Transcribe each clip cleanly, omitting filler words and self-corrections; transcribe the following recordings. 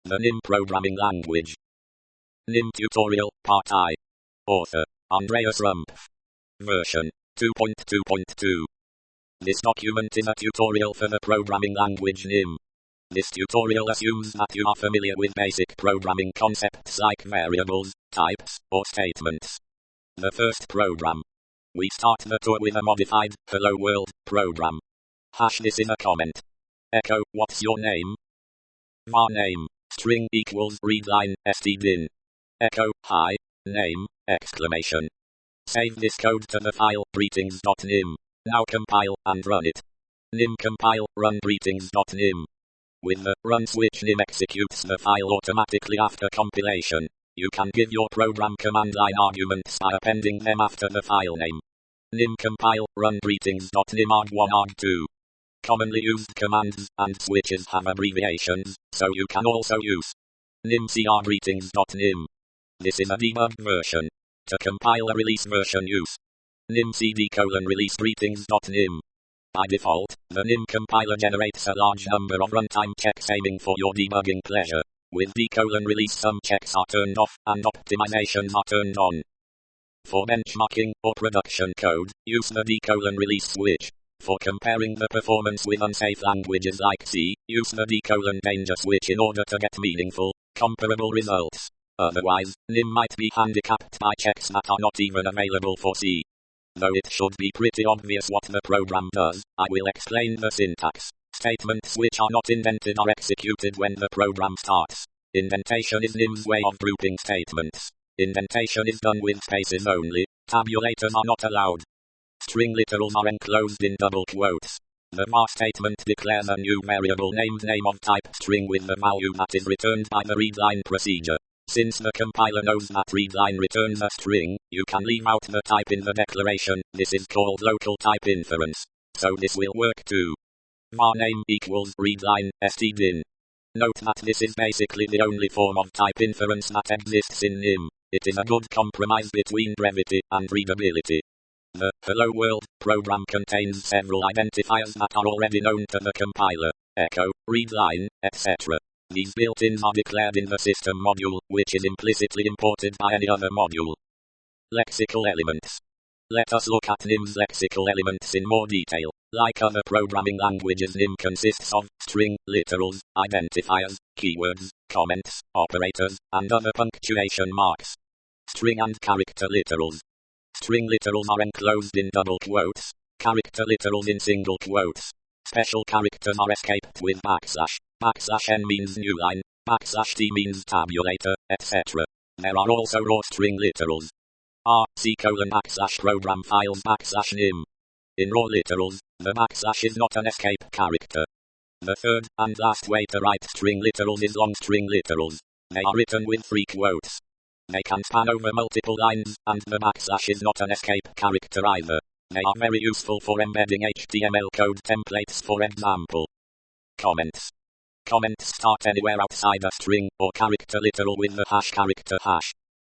The NIM Programming Language. NIM Tutorial, Part I. Author, Andreas Rumpf. Version, 2.2.2. This document is a tutorial for the programming language NIM. This tutorial assumes that you are familiar with basic programming concepts like variables, types, or statements. The first program. We start the tour with a modified, hello world, program. This is a comment. Echo, what's your name? Var name, string equals readline, stdin. Echo, hi, name, exclamation. Save this code to the file, greetings.nim. Now compile, and run it. Nim compile, run greetings.nim. With the run switch, Nim executes the file automatically after compilation. You can give your program command line arguments by appending them after the file name. Nim compile, run greetings.nim arg1 arg2. Commonly used commands and switches have abbreviations, so you can also use nim cr greetings.nim. This is a debugged version. To compile a release version, use nim cd release greetings.nim. By default, the nim compiler generates a large number of runtime checks aiming for your debugging pleasure. With d release, some checks are turned off and optimizations are turned on. For benchmarking or production code, use the d release switch. For comparing the performance with unsafe languages like C, use the d danger switch in order to get meaningful, comparable results. Otherwise, NIM might be handicapped by checks that are not even available for C. Though it should be pretty obvious what the program does, I will explain the syntax. Statements which are not indented are executed when the program starts. Indentation is NIM's way of grouping statements. Indentation is done with spaces only. Tabulators are not allowed. String literals are enclosed in double quotes. The var statement declares a new variable named name of type string with the value that is returned by the readline procedure. Since the compiler knows that readline returns a string, you can leave out the type in the declaration. This is called local type inference. So this will work too. Var name equals readline, stdin. Note that this is basically the only form of type inference that exists in NIM. It is a good compromise between brevity and readability. The hello world program contains several identifiers that are already known to the compiler, echo, readline, etc. These built-ins are declared in the system module, which is implicitly imported by any other module. Lexical elements. Let us look at NIM's lexical elements in more detail. Like other programming languages, NIM consists of string, literals, identifiers, keywords, comments, operators, and other punctuation marks. String and character literals. String literals are enclosed in double quotes, character literals in single quotes. Special characters are escaped with backslash. N means new line, _t means tabulator, etc. There are also raw string literals. /program files /nim. In raw literals, the backslash is not an escape character. The third and last way to write string literals is long string literals. They are written with 3 quotes. They can span over multiple lines, and the backslash is not an escape character either. They are very useful for embedding HTML code templates, for example. Comments. Comments start anywhere outside a string or character literal with the character #.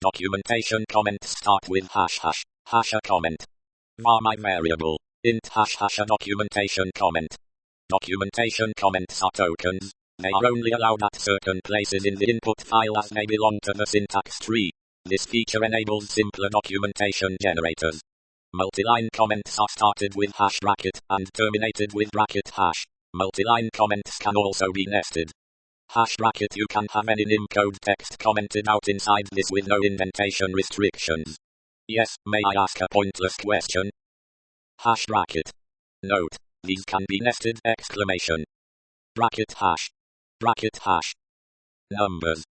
Documentation comments start with ### a comment. Var my variable, int ## a documentation comment. Documentation comments are tokens. They are only allowed at certain places in the input file as they belong to the syntax tree. This feature enables simpler documentation generators. Multiline comments are started with # and terminated with ##. Multiline comments can also be nested. #. You can have any NIM code text commented out inside this with no indentation restrictions. Yes, may I ask a pointless question? #. Note, these can be nested! #. Numbers.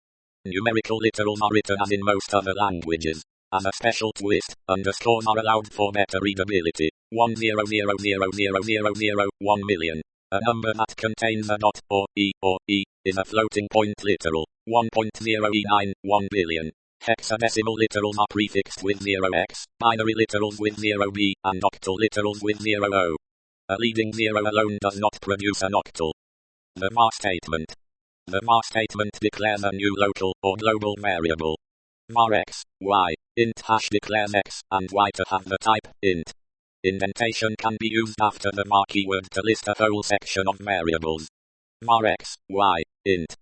Numerical literals are written as in most other languages. As a special twist, underscores are allowed for better readability. 1000000 1,000,000. A number that contains a dot, or e, is a floating point literal. 1.0e9, 1 billion. Hexadecimal literals are prefixed with 0x, binary literals with 0b, and octal literals with 0o. A leading 0 alone does not produce an octal. The var statement. The var statement declares a new local or global variable. Var x, y, int declares x and y to have the type int. Indentation can be used after the var keyword to list a whole section of variables. Var x, y, int.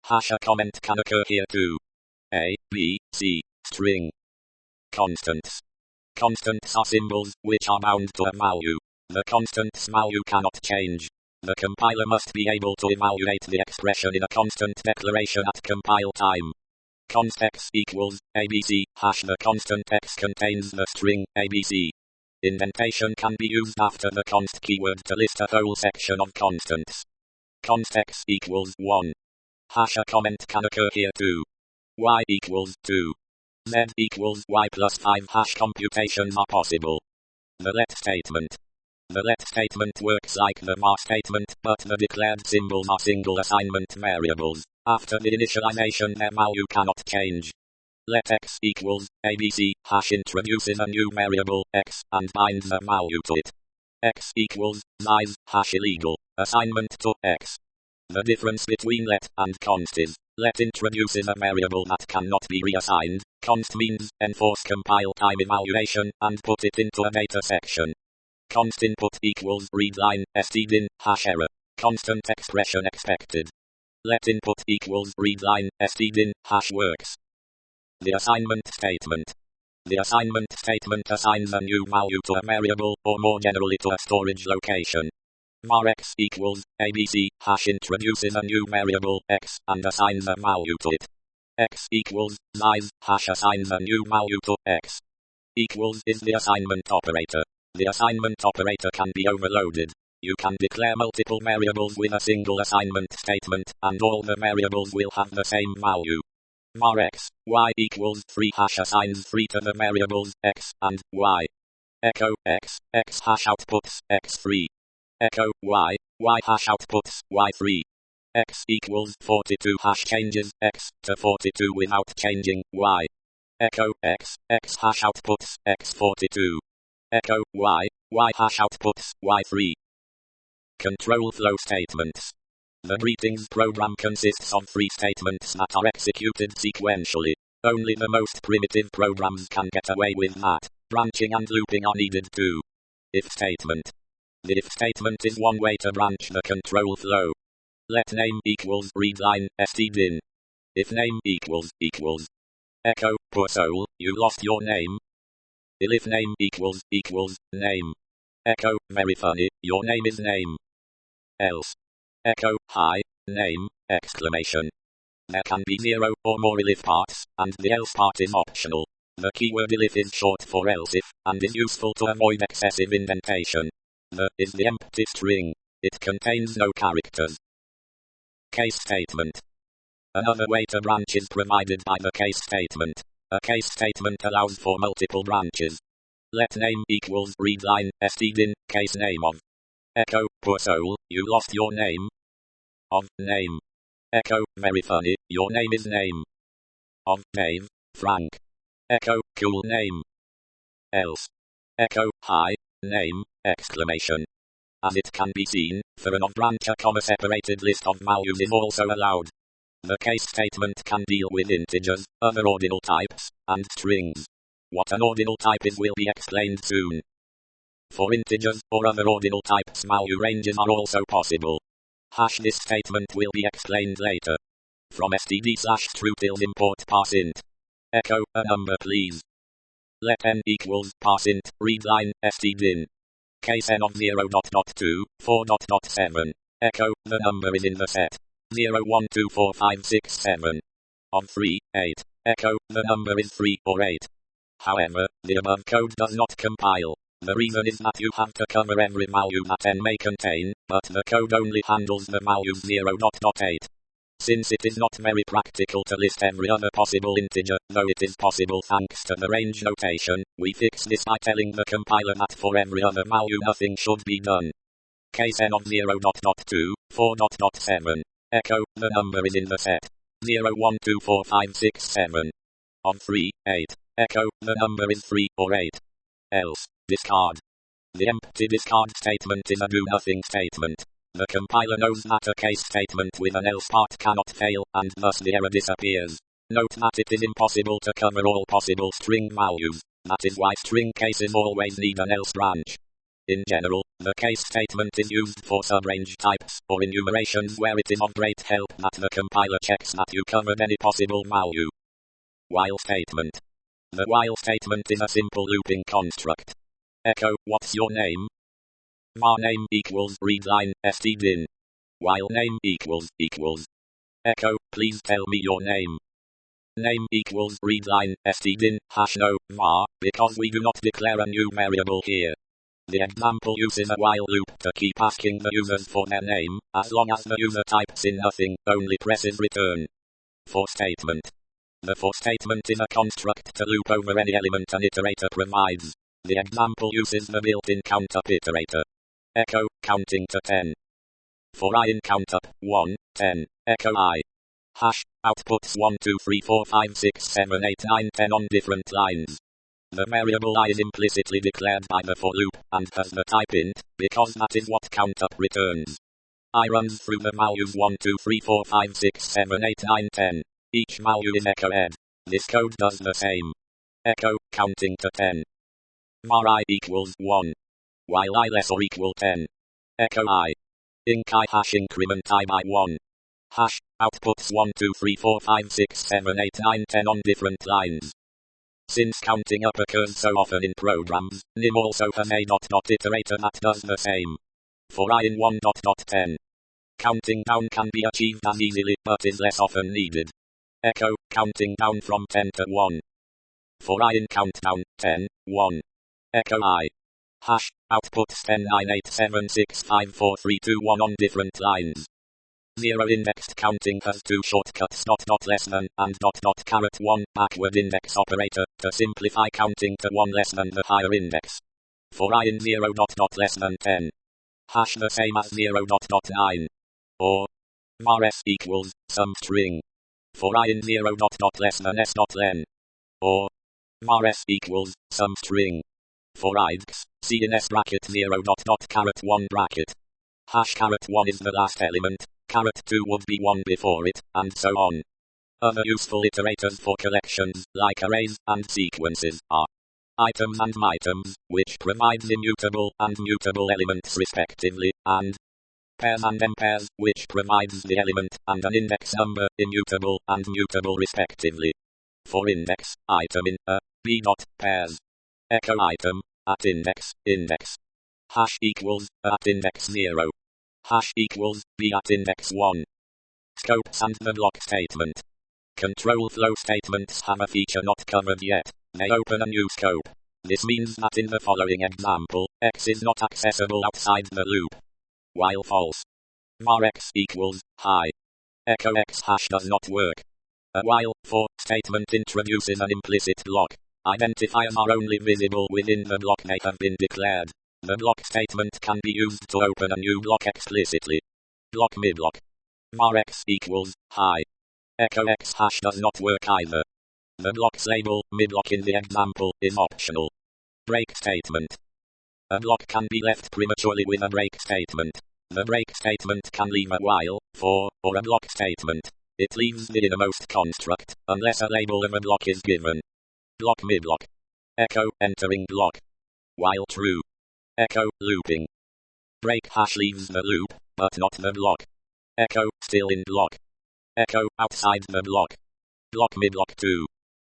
Hash a comment can occur here too. A, B, C, string. Constants. Constants are symbols which are bound to a value. The constant's value cannot change. The compiler must be able to evaluate the expression in a constant declaration at compile time. Const x equals ABC, hash the constant x contains the string ABC. Indentation can be used after the const keyword to list a whole section of constants. Const x equals 1. Hash a comment can occur here too. Y equals 2. Z equals Y plus 5 hash computations are possible. The let statement. The let statement works like the var statement, but the declared symbols are single assignment variables. After the initialization their value cannot change. Let x equals ABC, hash introduces a new variable, x, and binds a value to it. X equals size, hash illegal, assignment to x. The difference between let and const is, let introduces a variable that cannot be reassigned, const means enforce compile time evaluation, and put it into a data section. Const input equals readline, stdin, hash error. Constant expression expected. Let input equals readline, stdin, hash works. The assignment statement. The assignment statement assigns a new value to a variable, or more generally to a storage location. Var x equals ABC, hash introduces a new variable, x, and assigns a value to it. X equals size, hash assigns a new value to x. Equals is the assignment operator. The assignment operator can be overloaded. You can declare multiple variables with a single assignment statement, and all the variables will have the same value. Var x, y equals 3 hash assigns 3 to the variables x and y. Echo x, x hash outputs x3. Echo y, y hash outputs y3. X equals 42 hash changes x to 42 without changing y. Echo x, x hash outputs x42. Echo y, y hash outputs y3. Control flow statements. The greetings program consists of 3 statements that are executed sequentially. Only the most primitive programs can get away with that. Branching and looping are needed too. If statement. The if statement is one way to branch the control flow. Let name equals readline, stdin. If name equals echo, poor soul, you lost your name. If name equals name. Echo, very funny, your name is name. Else. Echo, hi, name, exclamation. There can be 0 or more elif parts, and the else part is optional. The keyword elif is short for else if, and is useful to avoid excessive indentation. The is the empty string. It contains no characters. Case statement. Another way to branch is provided by the case statement. A case statement allows for multiple branches. Let name equals readline, stdin, case name of. Echo, poor soul, you lost your name. Of name. Echo, very funny, your name is name. Of Dave, Frank. Echo, cool name. Else. Echo, hi, name, exclamation. As it can be seen, for an off-branch a comma-separated list of values is also allowed. The case statement can deal with integers, other ordinal types, and strings. What an ordinal type is will be explained soon. For integers or other ordinal types value ranges are also possible. Hash this statement will be explained later. From std/strutils import parseInt. Echo a number please. Let n equals parseInt readline stdin. Case n of 0.2, 4.7. Echo the number is in the set. 0, 1, 2, 4, 5, 6, 7. Of 3, 8. Echo the number is 3 or 8. However, the above code does not compile. The reason is that you have to cover every value that n may contain, but the code only handles the values 0.8. Since it is not very practical to list every other possible integer, though it is possible thanks to the range notation, we fix this by telling the compiler that for every other value nothing should be done. Case n of 0.2, 4.7. Echo, the number is in the set. 0, 1, 2, 4, 5, 6, 7. Of 3, 8. Echo, the number is 3 or 8. Else. Discard. The empty discard statement is a do-nothing statement. The compiler knows that a case statement with an else part cannot fail, and thus the error disappears. Note that it is impossible to cover all possible string values. That is why string cases always need an else branch. In general, the case statement is used for subrange types or enumerations where it is of great help that the compiler checks that you covered any possible value. While statement. The while statement is a simple looping construct. Echo, what's your name? Var name equals readline stdin. While name equals. Echo, please tell me your name. Name equals readline stdin hash no var, because we do not declare a new variable here. The example uses a while loop to keep asking the users for their name, as long as the user types in nothing, only presses return. For statement. The for statement is a construct to loop over any element an iterator provides. The example uses the built-in countup iterator. Echo, counting to 10. For I in countup, 1, 10, echo I. Hash, outputs 1, 2, 3, 4, 5, 6, 7, 8, 9, 10 on different lines. The variable I is implicitly declared by the for loop, and has the type int, because that is what countup returns. I runs through the values 1, 2, 3, 4, 5, 6, 7, 8, 9, 10. Each value is echoed. This code does the same. Echo, counting to 10. Var I equals 1. While I less or equal 10. Echo I. Inc I hash increment I by 1. Hash, outputs 1, 2, 3, 4, 5, 6, 7, 8, 9, 10 on different lines. Since counting up occurs so often in programs, nim also has a ... iterator that does the same. For I in 1, 10. Counting down can be achieved as easily, but is less often needed. Echo, counting down from 10 to 1. For I in countdown, 10, 1. Echo I. Hash, outputs 10, 9, 8, 7, 6, 5, 4, 3, 2, 1 on different lines. Zero indexed counting has two shortcuts less than and caret 1 backward index operator to simplify counting to 1 less than the higher index. For I in 0 less than 10. Hash the same as 0 9. Or var s equals some string. For I in 0 less than s len. Or var s equals some string. For idx, c in s bracket 0 caret 1 bracket. Hash caret 1 is the last element. Caret 2 would be 1 before it, and so on. Other useful iterators for collections, like arrays and sequences, are items and mitems, which provides immutable and mutable elements respectively, and pairs and mpairs, which provides the element and an index number, immutable and mutable respectively. For index, item in a, b dot, pairs. Echo item, at index, Hash equals, at index 0. Hash equals, b at index 1. Scopes and the block statement. Control flow statements have a feature not covered yet. They open a new scope. This means that in the following example, x is not accessible outside the loop. While false. Var x equals, high. Echo x hash does not work. A while for statement introduces an implicit block. Identifiers are only visible within the block they have been declared. The block statement can be used to open a new block explicitly. Block midblock. Var x equals, high. Echo x hash does not work either. The block's label, midblock in the example, is optional. Break statement. A block can be left prematurely with a break statement. The break statement can leave a while, for, or a block statement. It leaves the innermost construct, unless a label of a block is given. Block midblock. Echo, entering block. While true. Echo, looping. Break hash leaves the loop, but not the block. Echo, still in block. Echo, outside the block. Block midblock 2.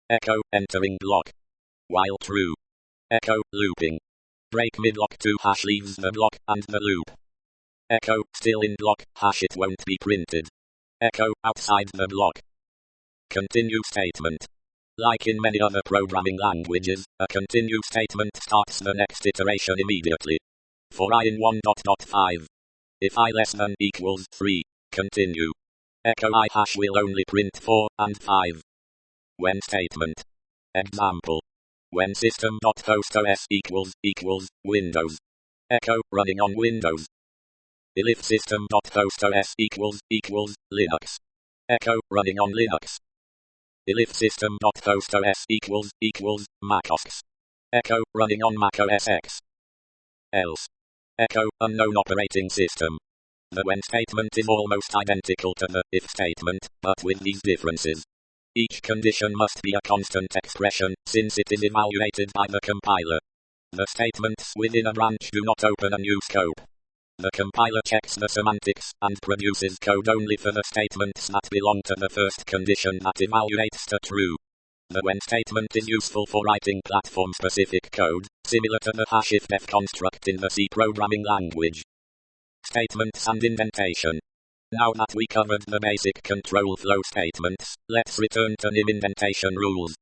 Echo, entering block. While true. Echo, looping. Break midblock 2 hash leaves the block and the loop. Echo, still in block, hash it won't be printed. Echo, outside the block. Continue statement. Like in many other programming languages, a continue statement starts the next iteration immediately. For I in 1.5. If I less than equals 3, continue. Echo I hash will only print 4 and 5. When statement. Example. When system.host.os equals Windows. Echo running on Windows. If system.host.os equals Linux. Echo running on Linux. If system.host.os equals macOS. Echo running on Mac OS X. Else. Echo unknown operating system. The when statement is almost identical to the if statement, but with these differences. Each condition must be a constant expression, since it is evaluated by the compiler. The statements within a branch do not open a new scope. The compiler checks the semantics and produces code only for the statements that belong to the first condition that evaluates to true. The when statement is useful for writing platform-specific code, similar to the #ifdef construct in the C programming language. Statements and indentation. Now that we covered the basic control flow statements, let's return to NIM indentation rules.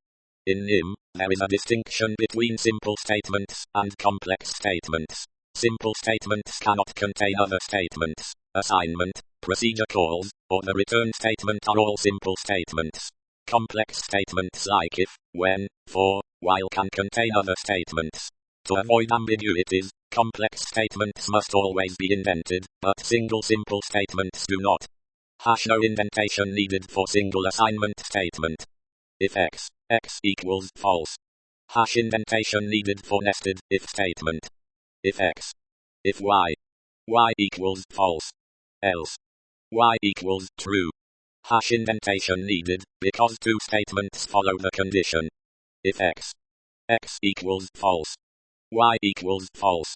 In NIM, there is a distinction between simple statements and complex statements. Simple statements cannot contain other statements. Assignment, procedure calls, or the return statement are all simple statements. Complex statements like if, when, for, while can contain other statements. To avoid ambiguities, complex statements must always be indented, but single simple statements do not. No indentation needed for single assignment statement. If x equals false. Indentation needed for nested if statement. If y equals false. Else y equals true. Indentation needed, because two statements follow the condition. If x equals false. Y equals false.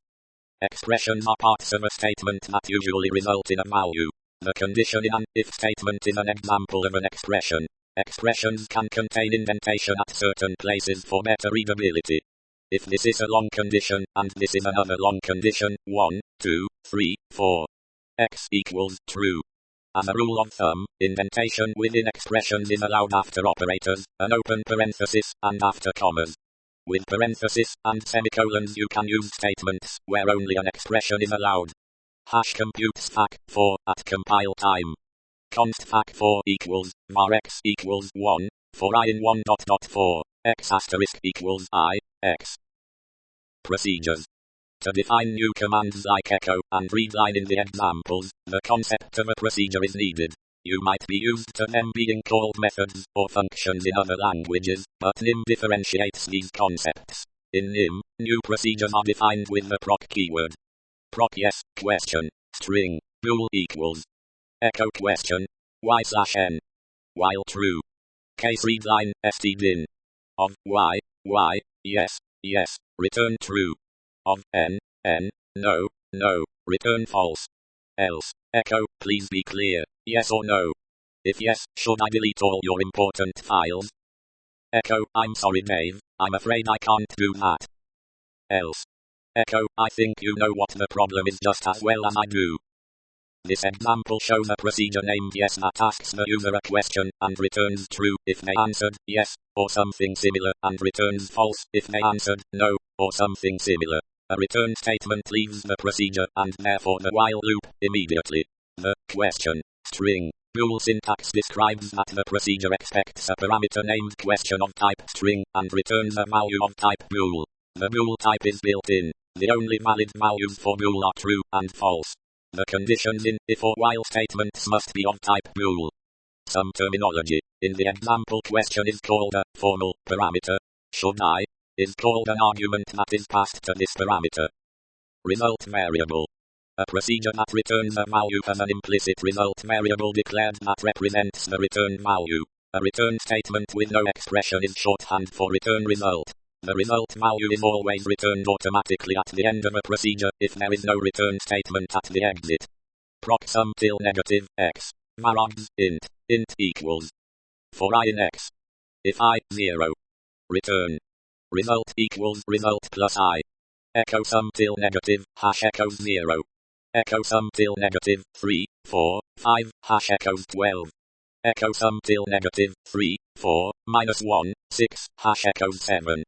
Expressions are parts of a statement that usually result in a value. The condition in an if statement is an example of an expression. Expressions can contain indentation at certain places for better readability. If this is a long condition, and this is another long condition, 1, 2, 3, 4. X equals true. As a rule of thumb, indentation within expressions is allowed after operators, an open parenthesis, and after commas. With parenthesis and semicolons you can use statements where only an expression is allowed. Computes fac4 at compile time. Const fac4 equals var x equals 1, for I in 1.4, x asterisk equals I, x. Procedures. To define new commands like echo and readline in the examples, the concept of a procedure is needed. You might be used to them being called methods or functions in other languages, but NIM differentiates these concepts. In NIM, new procedures are defined with the proc keyword. Proc yes, question, string, bool equals. Echo question, y/n. While true. Case readline, stdin. Of y, yes, return true. Of n, no, return false. Else, echo, please be clear, yes or no. If yes, should I delete all your important files? Echo, I'm sorry Dave, I'm afraid I can't do that. Else. Echo, I think you know what the problem is just as well as I do. This example shows a procedure named yes that asks the user a question and returns true if they answered yes, or something similar, and returns false if they answered no, or something similar. A return statement leaves the procedure and therefore the while loop immediately. The question string bool syntax describes that the procedure expects a parameter named question of type string and returns a value of type bool. The bool type is built in. The only valid values for bool are true and false. The conditions in if or while statements must be of type bool. Some terminology. In the example, question is called a formal parameter. Should I is called an argument that is passed to this parameter. Result variable. A procedure that returns a value has an implicit result variable declared that represents the return value. A return statement with no expression is shorthand for return result. The result value is always returned automatically at the end of a procedure if there is no return statement at the exit. Proc sum till negative x. Varargs int equals. For I in x. If I 0. Return. Result equals result plus I. Echo sum till negative echoes 0. Echo sum till negative 3, 4, 5 echoes 12. Echo sum till negative 3, 4, minus 1, 6 echoes 7.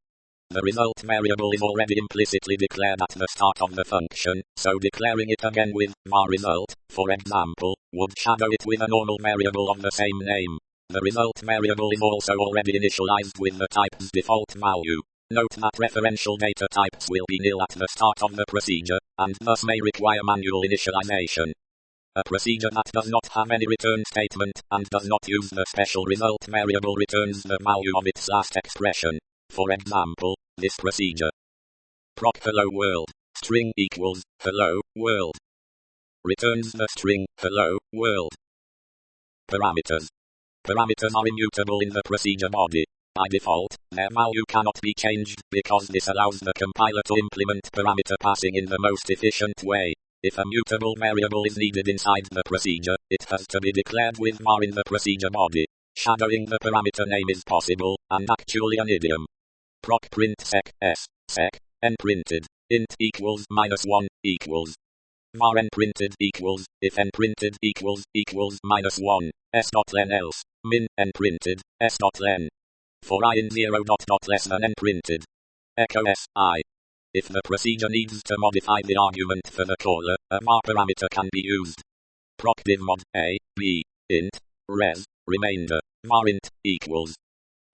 The result variable is already implicitly declared at the start of the function, so declaring it again with var result, for example, would shadow it with a normal variable of the same name. The result variable is also already initialized with the type's default value. Note that referential data types will be nil at the start of the procedure, and thus may require manual initialization. A procedure that does not have any return statement, and does not use the special result variable returns the value of its last expression. For example, this procedure. Proc hello world, string equals, hello, world. Returns the string, hello, world. Parameters. Parameters are immutable in the procedure body. By default, their value cannot be changed, because this allows the compiler to implement parameter passing in the most efficient way. If a mutable variable is needed inside the procedure, it has to be declared with var in the procedure body. Shadowing the parameter name is possible, and actually an idiom. Proc print sec s sec n printed int equals -1 equals var n printed equals if n printed equals -1 s dot len else min n printed s dot len for I in 0 dot less than n printed echo s I. If the procedure needs to modify the argument for the caller, a var parameter can be used. Proc div mod a b int res remainder var int equals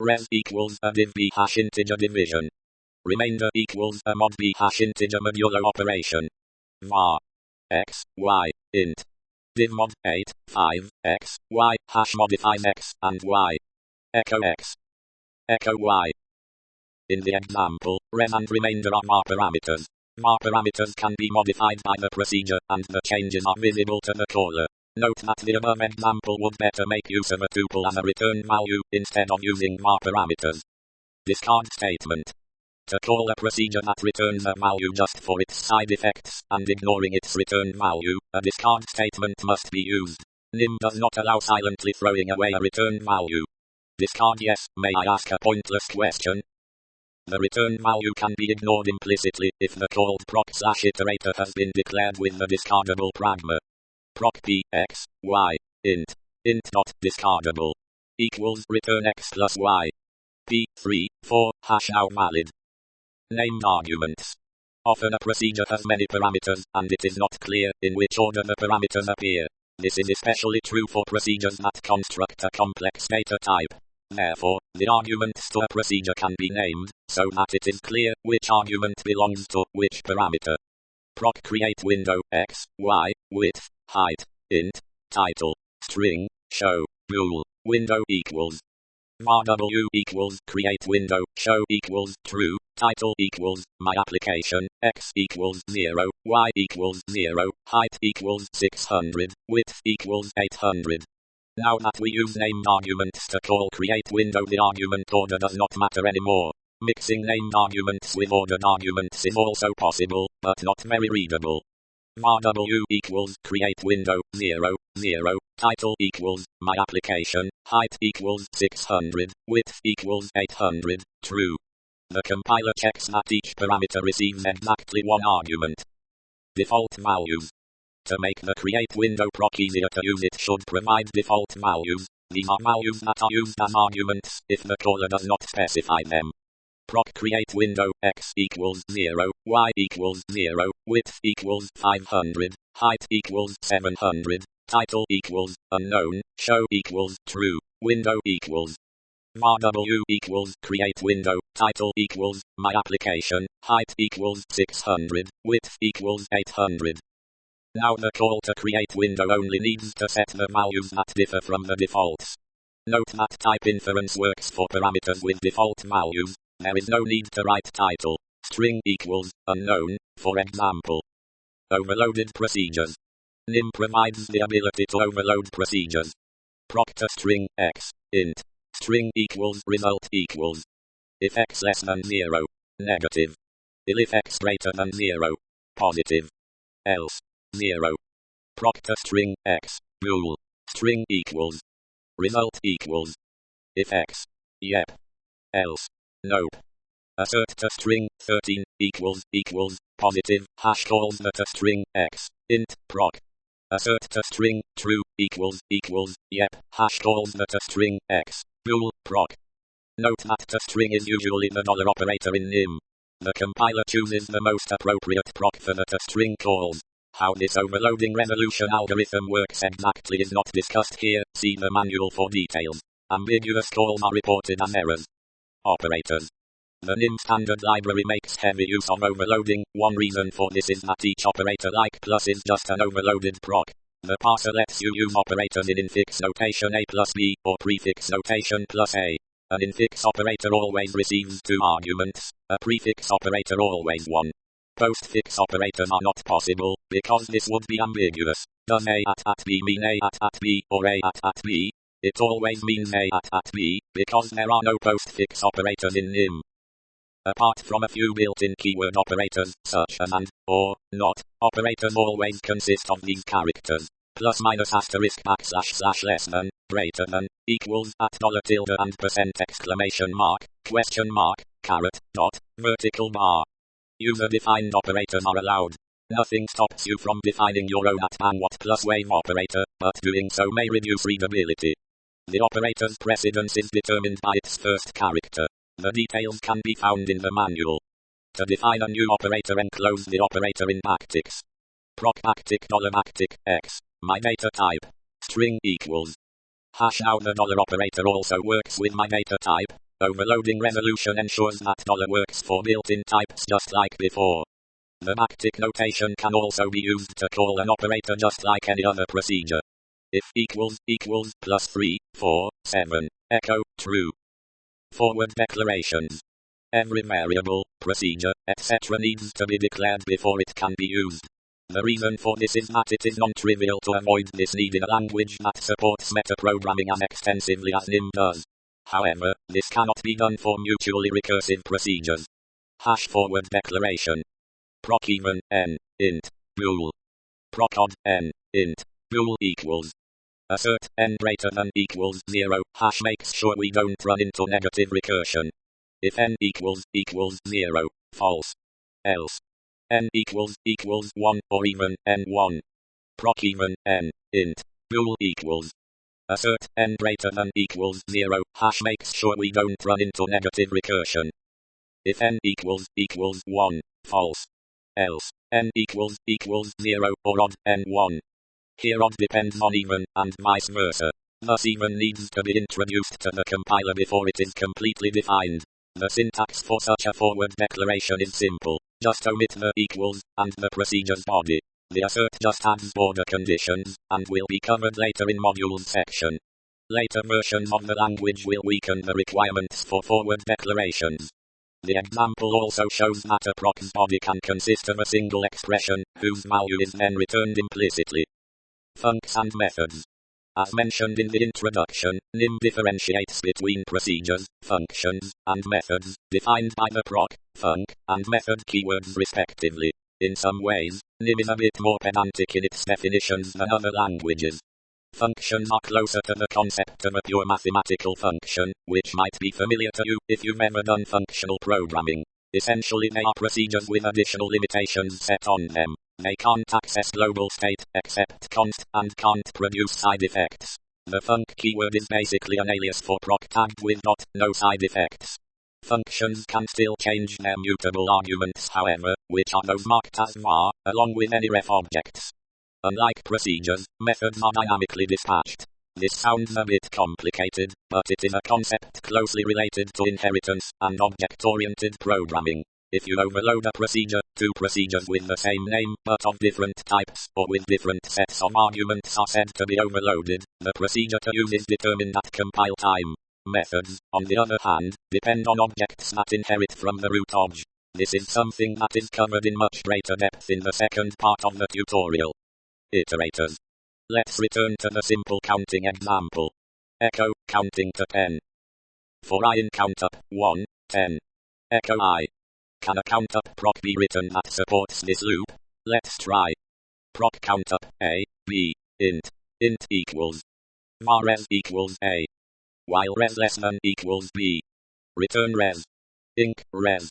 res equals a div b hash integer division. Remainder equals a mod b hash integer modulo operation. Var x y int div mod 8 5 x y hash modifies x and y. Echo x echo y. In the example, res and remainder are var parameters. Var parameters can be modified by the procedure, and the changes are visible to the caller. Note that the above example would better make use of a tuple as a return value, instead of using var parameters. Discard statement. To call a procedure that returns a value just for its side effects, and ignoring its return value, a discard statement must be used. NIM does not allow silently throwing away a return value. Discard yes. May I ask a pointless question? The return value can be ignored implicitly if the called proc/iterator has been declared with the discardable pragma. Proc p x y int dot discardable equals return x plus y. p3 4 hash now valid. Named arguments. Often a procedure has many parameters, and it is not clear in which order the parameters appear. This is especially true for procedures that construct a complex data type. Therefore, the arguments to a procedure can be named, so that it is clear which argument belongs to which parameter. Proc create window x, y, width, height, int, title, string, show, bool, window equals var w equals create window, show equals true, title equals my application, x equals 0, y equals 0, height equals 600, width equals 800. Now that we use named arguments to call create window, the argument order does not matter anymore. Mixing named arguments with ordered arguments is also possible, but not very readable. Var w equals create window 0, 0, title equals my application, height equals 600, width equals 800, true. The compiler checks that each parameter receives exactly one argument. Default values. To make the create window proc easier to use, it should provide default values. These are values that are used as arguments if the caller does not specify them. Proc create window x equals 0, y equals 0, width equals 500, height equals 700, title equals unknown, show equals true, window equals var w equals create window, title equals my application, height equals 600, width equals 800. Now the call to create window only needs to set the values that differ from the defaults. Note that type inference works for parameters with default values. There is no need to write title, string equals unknown, for example. Overloaded procedures. NIM provides the ability to overload procedures. Proc to string x, int, string equals result equals. If x less than 0, negative. If x greater than 0, positive. Else, 0. Proc to string x, bool, string equals. Result equals. If x, yep. Else, nope. Assert to string 13 equals positive hash calls the to string x, int, proc. Assert to string true equals yep hash calls the to string x, bool, proc. Note that to string is usually the dollar operator in NIM. The compiler chooses the most appropriate proc for the to string calls. How this overloading resolution algorithm works exactly is not discussed here. See the manual for details. Ambiguous calls are reported as errors. Operators. The NIM standard library makes heavy use of overloading. One reason for this is that each operator like plus is just an overloaded proc. The parser lets you use operators in infix notation a plus b, or prefix notation plus a. An infix operator always receives 2 arguments, a prefix operator always 1. Postfix operators are not possible, because this would be ambiguous. Does a at b mean a at b, or a at b? It always means A at B, because there are no postfix operators in NIM. Apart from a few built-in keyword operators, such as and, or, not, operators always consist of these characters: plus, minus, asterisk, backslash, slash, less than, greater than, equals, at, dollar, tilde, and percent, exclamation mark, question mark, caret, dot, vertical bar. User-defined operators are allowed. Nothing stops you from defining your own at and what plus wave operator, but doing so may reduce readability. The operator's precedence is determined by its first character. The details can be found in the manual. To define a new operator, enclose the operator in backticks. Proc backtick $backtick x. My data type. String equals. Hash. Now the dollar operator also works with my data type. Overloading resolution ensures that dollar works for built-in types just like before. The backtick notation can also be used to call an operator just like any other procedure. If equals plus 3, 4, 7, echo, true. Forward declarations. Every variable, procedure, etc. needs to be declared before it can be used. The reason for this is that it is non-trivial to avoid this need in a language that supports metaprogramming as extensively as NIM does. However, this cannot be done for mutually recursive procedures. Hash forward declaration. Proc even, n, int, bool. Proc odd, n, int, bool equals. Assert, n greater than equals 0, hash makes sure we don't run into negative recursion. If n equals 0, false. Else, n equals 1 or even n1. Proc even, n, int, bool equals. Assert, n greater than equals 0, hash makes sure we don't run into negative recursion. If n equals 1, false. Else, n equals 0 or odd, n1. Here odd depends on even, and vice versa. Thus even needs to be introduced to the compiler before it is completely defined. The syntax for such a forward declaration is simple. Just omit the equals, and the procedure's body. The assert just adds border conditions, and will be covered later in modules section. Later versions of the language will weaken the requirements for forward declarations. The example also shows that a proc's body can consist of a single expression, whose value is then returned implicitly. Funcs and methods. As mentioned in the introduction, NIM differentiates between procedures, functions, and methods, defined by the proc, func, and method keywords respectively. In some ways, NIM is a bit more pedantic in its definitions than other languages. Functions are closer to the concept of a pure mathematical function, which might be familiar to you if you've ever done functional programming. Essentially, they are procedures with additional limitations set on them. They can't access global state, except const, and can't produce side effects. The func keyword is basically an alias for proc tagged with dot, no side effects. Functions can still change their mutable arguments, however, which are those marked as var, along with any ref objects. Unlike procedures, methods are dynamically dispatched. This sounds a bit complicated, but it is a concept closely related to inheritance and object-oriented programming. If you overload a procedure, two procedures with the same name but of different types or with different sets of arguments are said to be overloaded. The procedure to use is determined at compile time. Methods, on the other hand, depend on objects that inherit from the root obj. This is something that is covered in much greater depth in the second part of the tutorial. Iterators. Let's return to the simple counting example. Echo, counting to 10. For I in countup, 1, 10. Echo I. Can a countup proc be written that supports this loop? Let's try. Proc countup, A, B, int equals. Var res equals A. While res less than equals B. Return res. Inc, res.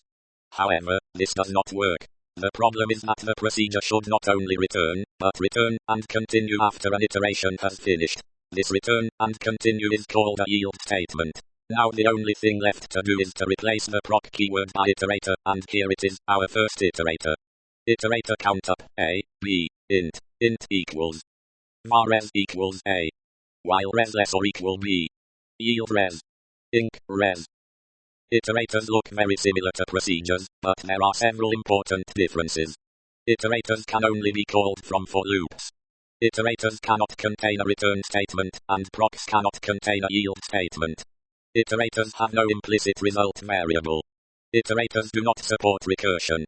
However, this does not work. The problem is that the procedure should not only return, but return and continue after an iteration has finished. This return and continue is called a yield statement. Now the only thing left to do is to replace the proc keyword by iterator, and here it is, our first iterator. Iterator countup, A, B, int equals. Var res equals A. While res less or equal B. Yield res. Inc, res. Iterators look very similar to procedures, but there are several important differences. Iterators can only be called from for loops. Iterators cannot contain a return statement, and procs cannot contain a yield statement. Iterators have no implicit result variable. Iterators do not support recursion.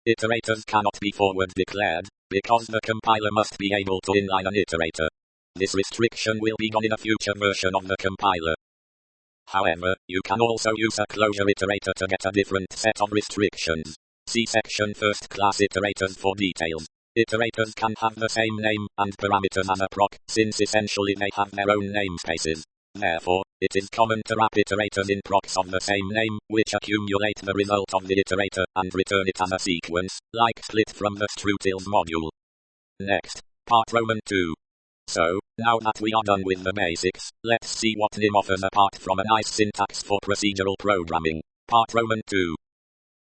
Iterators cannot be forward declared, because the compiler must be able to inline an iterator. This restriction will be gone in a future version of the compiler. However, you can also use a closure iterator to get a different set of restrictions. See section first class iterators for details. Iterators can have the same name and parameters as a proc, since essentially they have their own namespaces. Therefore, it is common to wrap iterators in procs of the same name, which accumulate the result of the iterator and return it as a sequence, like split from the strutils module. Next, part Roman 2. So, now that we are done with the basics, let's see what NIM offers apart from a nice syntax for procedural programming. Part Roman 2.